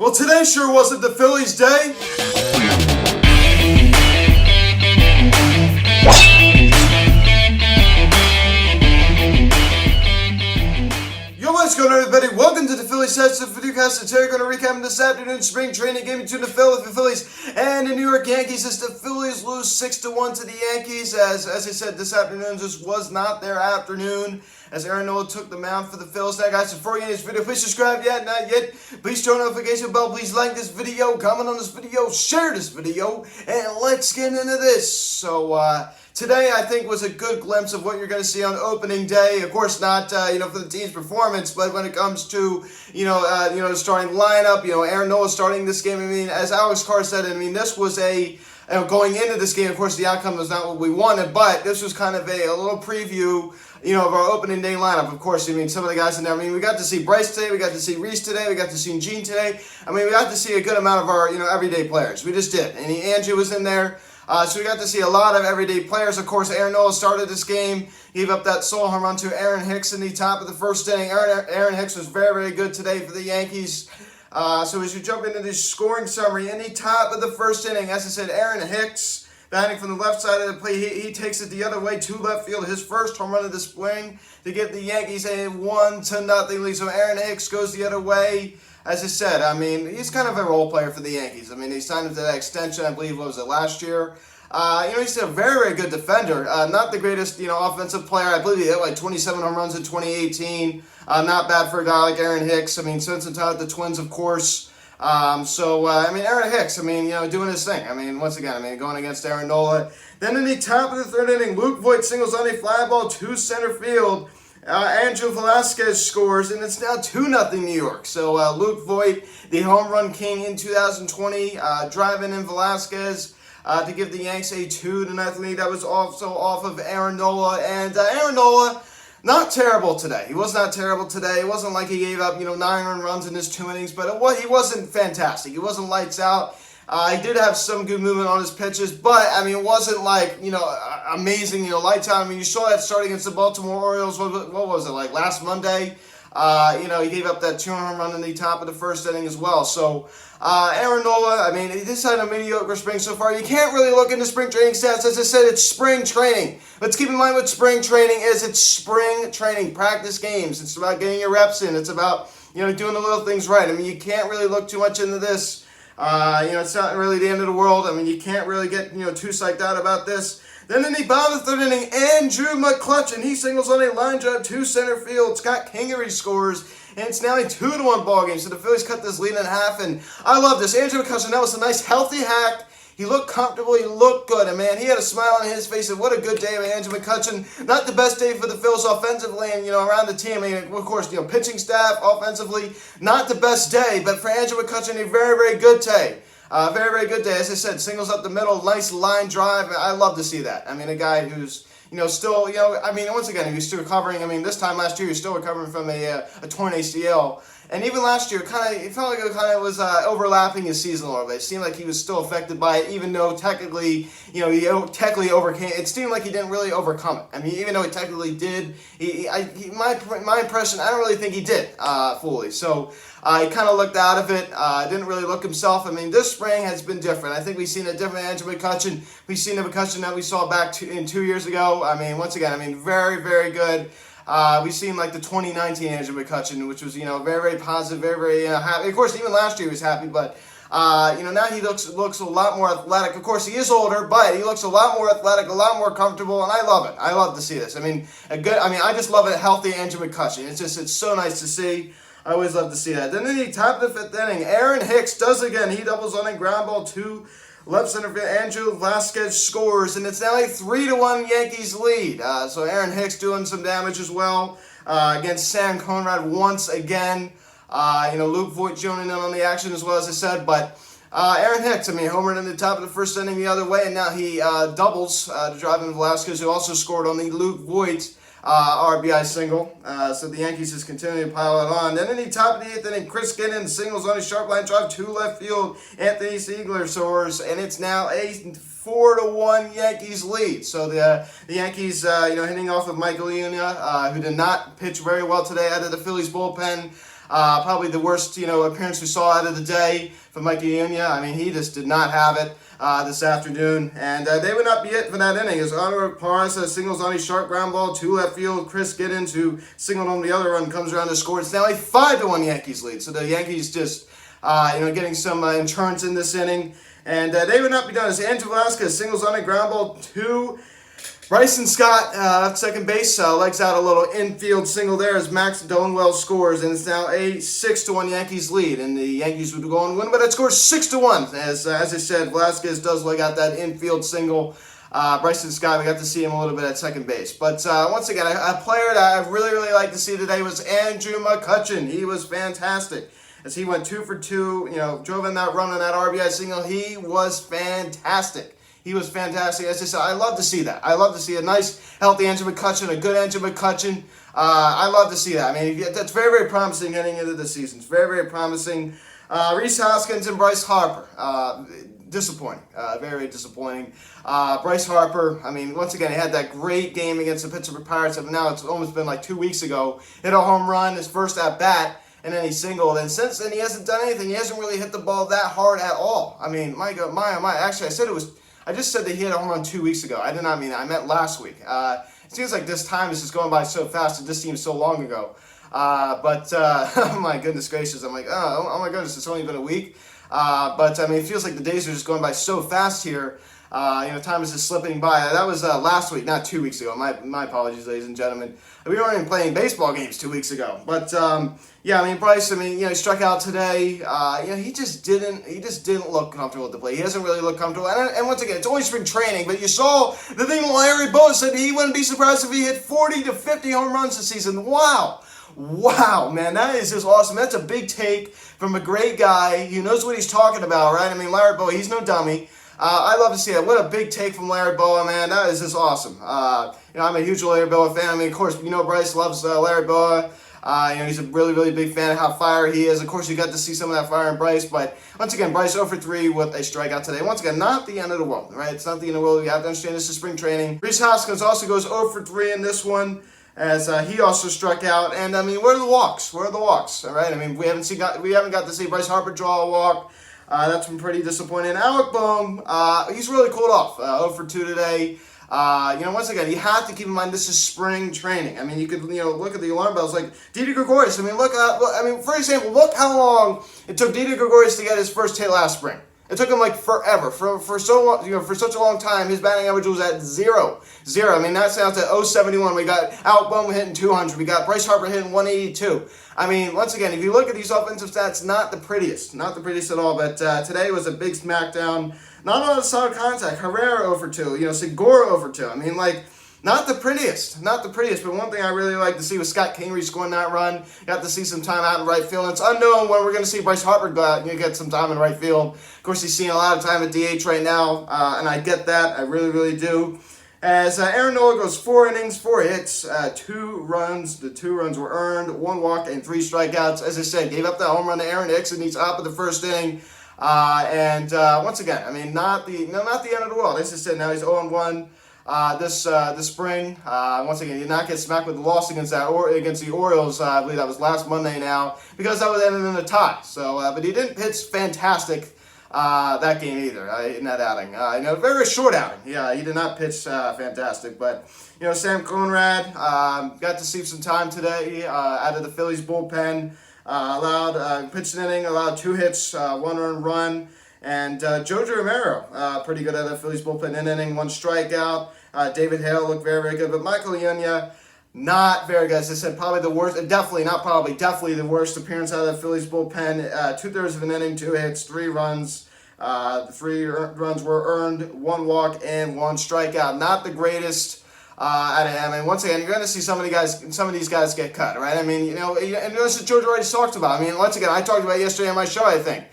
Well, today sure wasn't the Phillies' day. Yo, what's going on, everybody? Welcome to the Phillies Sets of Videocast. Today we're going to recap this afternoon's spring training game between the Philadelphia Phillies and the New York Yankees as the Phillies lose 6-1 to the Yankees. As I said, this afternoon just was not their afternoon, as Aaron Nola took the mound for the Phillies. Now, guys, before you get this video, please subscribe yet, not yet. Please turn on the notification bell. Please like this video, comment on this video, share this video, and let's get into this. So, today, I think, was a good glimpse of what you're going to see on opening day. Of course, not, for the team's performance, but when it comes to, the starting lineup, Aaron Nola starting this game. I mean, as Alex Carr said, this was going into this game, of course, the outcome was not what we wanted, but this was kind of a little preview, of our opening day lineup. Of course, some of the guys in there, we got to see Bryce today, we got to see Reese today, we got to see Gene today. We got to see a good amount of our, everyday players. We just did. And Andrew was in there. So we got to see a lot of everyday players. Of course, Aaron Nola started this game, gave up that solo home run to Aaron Hicks in the top of the first inning. Aaron Hicks was very, very good today for the Yankees. So as we jump into the scoring summary, in the top of the first inning, as I said, Aaron Hicks, batting from the left side of the plate, he takes it the other way to left field, his first home run of the spring to give the Yankees a 1-0 lead. So Aaron Hicks goes the other way. As I said, he's kind of a role player for the Yankees. They signed him to that extension, I believe, what was it, last year? He's a very, very good defender. Not the greatest, offensive player. I believe he hit like 27 home runs in 2018. Not bad for a guy like Aaron Hicks. Since the Twins, of course. Aaron Hicks, doing his thing. Once again, going against Aaron Nola. Then in the top of the third inning, Luke Voit singles on a fly ball to center field. Andrew Velasquez scores, and it's now 2-0 New York. So Luke Voit, the home run king in 2020, driving in Velasquez to give the Yanks a 2-0 lead. That was also off of Aaron Nola. And Aaron Nola, not terrible today. He was not terrible today. It wasn't like he gave up, 9 earned runs in his 2 innings, but he wasn't fantastic. He wasn't lights out. He did have some good movement on his pitches, but, it wasn't like, amazing, lights out. You saw that start against the Baltimore Orioles, what was it, like last Monday? He gave up that 2-home run in the top of the first inning as well. So, Aaron Nola, he just had a mediocre spring so far. You can't really look into spring training stats. As I said, it's spring training. Let's keep in mind what spring training is. It's spring training, practice games. It's about getting your reps in. It's about, doing the little things right. You can't really look too much into this. It's not really the end of the world. You can't really get, too psyched out about this. Then in the bottom of the third inning, Andrew Mccutchen, he singles on a line drive to center field. Scott Kingery scores, and it's now a 2-1 ball game. So the Phillies cut this lead in half, and I love this. Andrew Mccutchen, that was a nice, healthy hack. He looked comfortable. He looked good. And, he had a smile on his face. And what a good day of Andrew Mccutchen. Not the best day for the Phillies offensively and, around the team. Of course, pitching staff, offensively, not the best day. But for Andrew Mccutchen, a very, very good day. Very, very good day. As I said, singles up the middle, nice line drive. I love to see that. A guy who's, still, once again, he's still recovering. This time last year, he was still recovering from a torn ACL. And even last year, it felt like it kind of was overlapping his season a little bit. It seemed like he was still affected by it, even though technically, he technically overcame. It seemed like he didn't really overcome it. Even though he technically did, my impression, I don't really think he did fully. So he kind of looked out of it. Didn't really look himself. This spring has been different. I think we've seen a different Andrew Mccutchen. We've seen the Mccutchen that we saw back 2 years ago. Once again, very, very good. We've seen like the 2019 Andrew Mccutchen, which was, very, very positive, very, very happy. Of course, even last year he was happy, but, now he looks a lot more athletic. Of course, he is older, but he looks a lot more athletic, a lot more comfortable, and I love it. I love to see this. I just love it, healthy Andrew Mccutchen. It's so nice to see. I always love to see that. Then in the top of the fifth inning, Aaron Hicks does again. He doubles on a ground ball to left center field. Andrew Velasquez scores, and it's now a 3-1 Yankees lead. So Aaron Hicks doing some damage as well against Sam Conrad once again. Luke Voit joining in on the action as well, as I said. But Aaron Hicks, homered in the top of the first inning the other way, and now he doubles to drive in Velasquez, who also scored on the Luke Voit RBI single. So the Yankees just continue to pile it on. Then in the top of the eighth inning, Chris Ginnen singles on a sharp line drive to left field. Anthony Siegler scores, and it's now a 4-1 Yankees lead. So the Yankees, hitting off of Michael Iuna, who did not pitch very well today out of the Phillies bullpen. Probably the worst, appearance we saw out of the day from Mccutchen. I mean, he just did not have it this afternoon, and they would not be it for that inning. As Honor Parras singles on a sharp ground ball to left field. Chris Giddens, who singled on the other run, comes around to score. It's now a 5-1 Yankees lead. So the Yankees just, getting some insurance in this inning, and they would not be done as Andrew Velasquez singles on a ground ball to Bryson Scott at second base, legs out a little infield single there as Max Donwell scores, and it's now a 6-1 Yankees lead, and the Yankees would go on and win, but it scores 6-1. As I said, Velasquez does leg out that infield single. Bryson Scott, we got to see him a little bit at second base. But once again, a player that I really, really like to see today was Andrew Mccutchen. He was fantastic as he went 2 for 2, drove in that run on that RBI single. He was fantastic. He was fantastic. As I said, I love to see that. I love to see a nice, healthy Andrew Mccutchen, a good Andrew Mccutchen. I love to see that. I mean, that's very, very promising heading into the season. It's very, very promising. Rhys Hoskins and Bryce Harper. Disappointing. Very, very disappointing. Bryce Harper, I mean, once again, he had that great game against the Pittsburgh Pirates. And now it's almost been like 2 weeks ago. Hit a home run, his first at-bat. And then he singled, and since then he hasn't done anything. He hasn't really hit the ball that hard at all. I mean, my God, my. Actually, I just said that he hit a home run 2 weeks ago. I did not mean that. I meant last week. It seems like this time is just going by so fast. It just seems so long ago. Oh my goodness gracious. I'm like, oh my goodness, it's only been a week. But I mean, it feels like the days are just going by so fast here. Time is just slipping by. That was last week, not 2 weeks ago. My apologies, ladies and gentlemen. We weren't even playing baseball games 2 weeks ago. But yeah, I mean, Bryce. I mean, he struck out today. He just didn't look comfortable at the plate. He hasn't really looked comfortable. And once again, it's only spring training. But you saw the thing. Larry Bowa said he wouldn't be surprised if he hit 40 to 50 home runs this season. Wow, man, that is just awesome. That's a big take from a great guy who knows what he's talking about, right? I mean, Larry Bowa, he's no dummy. I love to see that. What a big take from Larry Bowa, man. That is just awesome. I'm a huge Larry Bowa fan. I mean, of course, Bryce loves Larry Bowa. He's a really, really big fan of how fire he is. Of course, you got to see some of that fire in Bryce. But once again, Bryce 0 for 3 with a strikeout today. Once again, not the end of the world, right? It's not the end of the world. You have to understand this is spring training. Rhys Hoskins also goes 0 for 3 in this one, as he also struck out. And I mean, where are the walks? All right. I mean, we haven't got to see Bryce Harper draw a walk. That's been pretty disappointing. Alec Bohm, he's really cooled off. 0 for 2 today. Once again, you have to keep in mind this is spring training. I mean, you could look at the alarm bells like Didi Gregorius. I mean, for example, look how long it took Didi Gregorius to get his first hit last spring. It took him like forever, for so long, for such a long time. His batting average was at zero. I mean, that's down to 0.71. We got Alec Bohm hitting 200. We got Bryce Harper hitting 182. I mean, once again, if you look at these offensive stats, not the prettiest at all. But today was a big smackdown. Not a lot of solid contact. Herrera 0 for 2. Segura 0 for 2. I mean, not the prettiest. But one thing I really like to see was Scott Kingery scoring that run. Got to see some time out in right field. And it's unknown when we're going to see Bryce Harper go out and get some time in right field. Of course, he's seeing a lot of time at DH right now, and I get that. I really, really do. As Aaron Nola goes 4 innings, 4 hits, 2 runs. The 2 runs were earned, 1 walk, and 3 strikeouts. As I said, gave up that home run to Aaron Hicks in the top of the first inning. Once again, I mean, not the end of the world. As I said, now he's 0-1. This spring. Once again, he did not get smacked with the loss against the Orioles. I believe that was last Monday now, because that was ended in a tie. So, but he didn't pitch fantastic that game either in that outing. Very short outing. Yeah, he did not pitch fantastic. But Sam Conrad got to see some time today out of the Phillies bullpen. Pitched an inning, allowed 2 hits, 1 earned run. And Jojo Romero, pretty good at the Phillies bullpen, an inning, 1 strikeout. David Hale looked very, very good. But Mccutchen, not very good. As I said, probably the worst, definitely the worst appearance out of the Phillies bullpen. 2/3 of an inning, 2 hits, 3 runs. The 3 runs were earned, 1 walk, and 1 strikeout. Not the greatest. I mean, once again, you're going to see some of these guys get cut, right? I mean, and this is George already talked about. I mean, once again, I talked about it yesterday on my show, I think.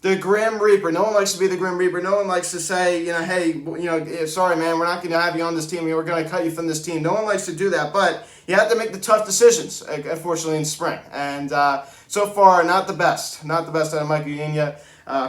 The Grim Reaper. No one likes to be the Grim Reaper. No one likes to say, hey, sorry, man, we're not going to have you on this team. We're going to cut you from this team. No one likes to do that, but you have to make the tough decisions, unfortunately, in spring. And so far, not the best. Not the best out of Mccutchen.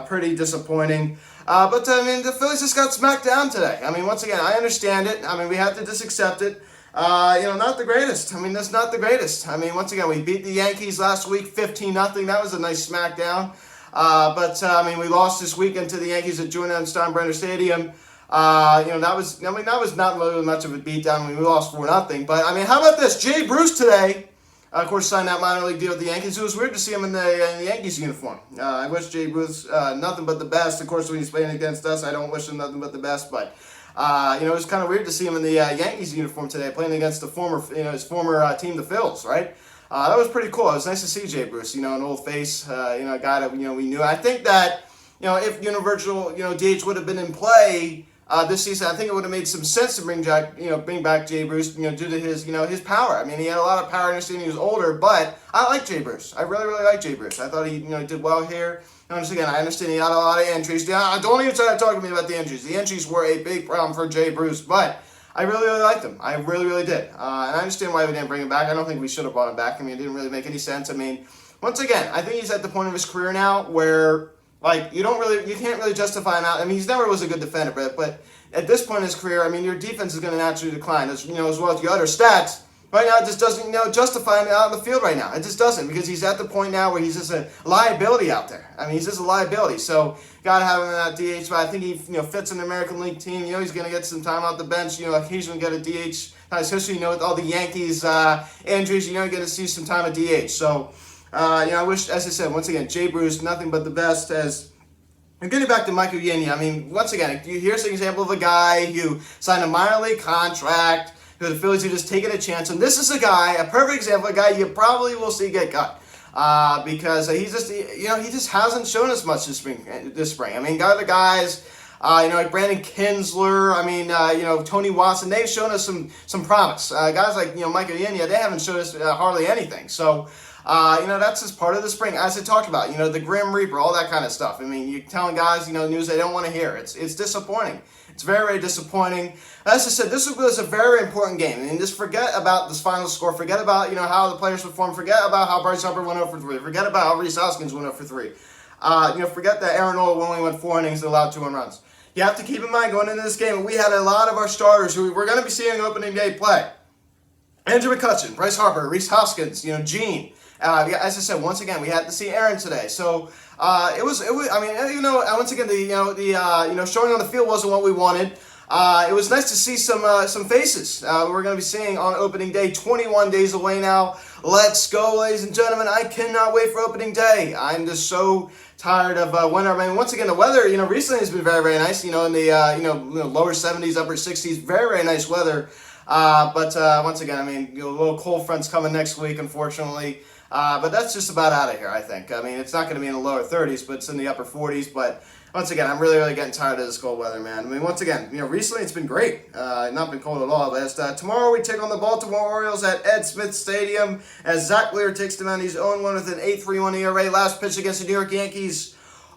Pretty disappointing. But, I mean, the Phillies just got smacked down today. I mean, once again, I understand it. I mean, we have to just accept it. not the greatest. I mean, that's not the greatest. I mean, once again, we beat the Yankees last week 15-0. That was a nice smackdown. I mean, we lost this weekend to the Yankees at Julian Steinbrenner Stadium. That was not really much of a beatdown. I mean, we lost 4-0. But, I mean, how about this? Jay Bruce today, of course, signed that minor league deal with the Yankees. It was weird to see him in the Yankees uniform. I wish Jay Bruce nothing but the best. Of course, when he's playing against us, I don't wish him nothing but the best. But, it was kind of weird to see him in the Yankees uniform today, playing against his former team, the Phillies, right? That was pretty cool. It was nice to see Jay Bruce, an old face, a guy that, we knew. I think that, if universal, DH would have been in play this season, I think it would have made some sense to bring back Jay Bruce, due to his power. I mean, he had a lot of power, understanding he was older, but I like Jay Bruce. I really, really like Jay Bruce. I thought he, did well here. Once again, I understand he had a lot of injuries. Don't even try to talk to me about the injuries. The injuries were a big problem for Jay Bruce, but I really, really liked him. I really, really did. And I understand why we didn't bring him back. I don't think we should have brought him back. I mean, it didn't really make any sense. I mean, once again, I think he's at the point of his career now where, you can't really justify him out. I mean, he's never was a good defender, but at this point in his career, I mean, your defense is going to naturally decline, as well as your other stats. Right now, it just doesn't, justify him out on the field right now. It just doesn't, because he's at the point now where he's just a liability out there. I mean, he's just a liability. So, got to have him in that DH spot. I think he, fits an American League team. He's going to get some time off the bench. Occasionally get a DH, especially, with all the Yankees injuries. You're going to see some time at DH. So, I wish, as I said, once again, Jay Bruce, nothing but the best. As and getting back to Mccutchen, I mean, once again, here's an example of a guy who signed a minor league contract. The Phillies are just taking a chance, and this is a perfect example, a guy you probably will see get cut, because he just hasn't shown us much this spring. I mean, the guys, like Brandon Kinsler, I mean, Tony Watson, they've shown us some promise. Guys like, Mccutchen, they haven't shown us hardly anything. So, that's just part of the spring, as I talked about, the Grim Reaper, all that kind of stuff. I mean, you're telling guys, news they don't want to hear. It's disappointing. It's very, very disappointing. As I said, this was a very important game. I mean, just forget about this final score. Forget about, how the players performed. Forget about how Bryce Harper went 0 for 3. Forget about how Rhys Hoskins went 0 for 3. Forget that Aaron Nola only went 4 innings and allowed 2 runs. You have to keep in mind, going into this game, we had a lot of our starters who we're going to be seeing opening day play. Andrew McCutchen, Bryce Harper, Rhys Hoskins, Gene. As I said, once again, we had to see Aaron today. So, it was. I mean, once again, the showing on the field wasn't what we wanted. It was nice to see some faces we're going to be seeing on opening day. 21 days away now. Let's go, ladies and gentlemen. I cannot wait for opening day. I'm just so tired of winter. I mean, once again, the weather, recently has been very, very nice. In the lower 70s, upper 60s, very, very nice weather. Once again, I mean, a little cold front's coming next week, unfortunately. But that's just about out of here, I think. I mean, it's not going to be in the lower 30s, but it's in the upper 40s. But once again, I'm really, really getting tired of this cold weather, man. I mean, once again, recently it's been great. Not been cold at all. But tomorrow we take on the Baltimore Orioles at Ed Smith Stadium as Zach Lear takes them out. He's 0-1 with an 8.31 ERA. Last pitch against the New York Yankees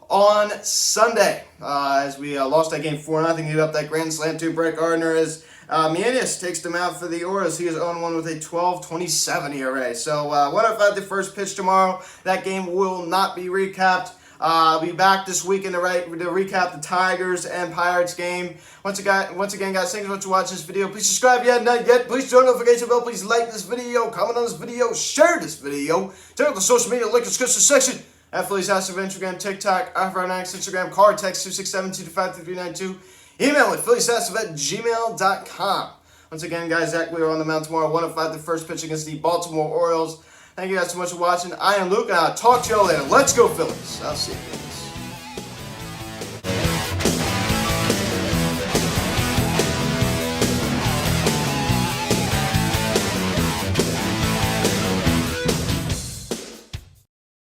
on Sunday. As we lost that game 4-0, he hit up that grand slam to Brett Gardner as Mianis takes them out for the Orioles. He is 0-1 with a 12.27 ERA. So, what if at the first pitch tomorrow? That game will not be recapped. I'll be back this weekend to recap the Tigers and Pirates game. Once again, guys, thanks so much for watching this video. Please subscribe if you haven't done it yet. Please turn the notification bell. Please like this video, comment on this video, share this video. Check out the social media link in the description section. At Phillies House of Instagram, TikTok, Afro9X, Instagram, card text 267-225-3392. Email at phillieshouse@gmail.com. Once again, guys, Zach Lear on the mound tomorrow, 1:05, the first pitch against the Baltimore Orioles. Thank you guys so much for watching. I am Luke, and I'll talk to you all later. Let's go, Phillies. I'll see you.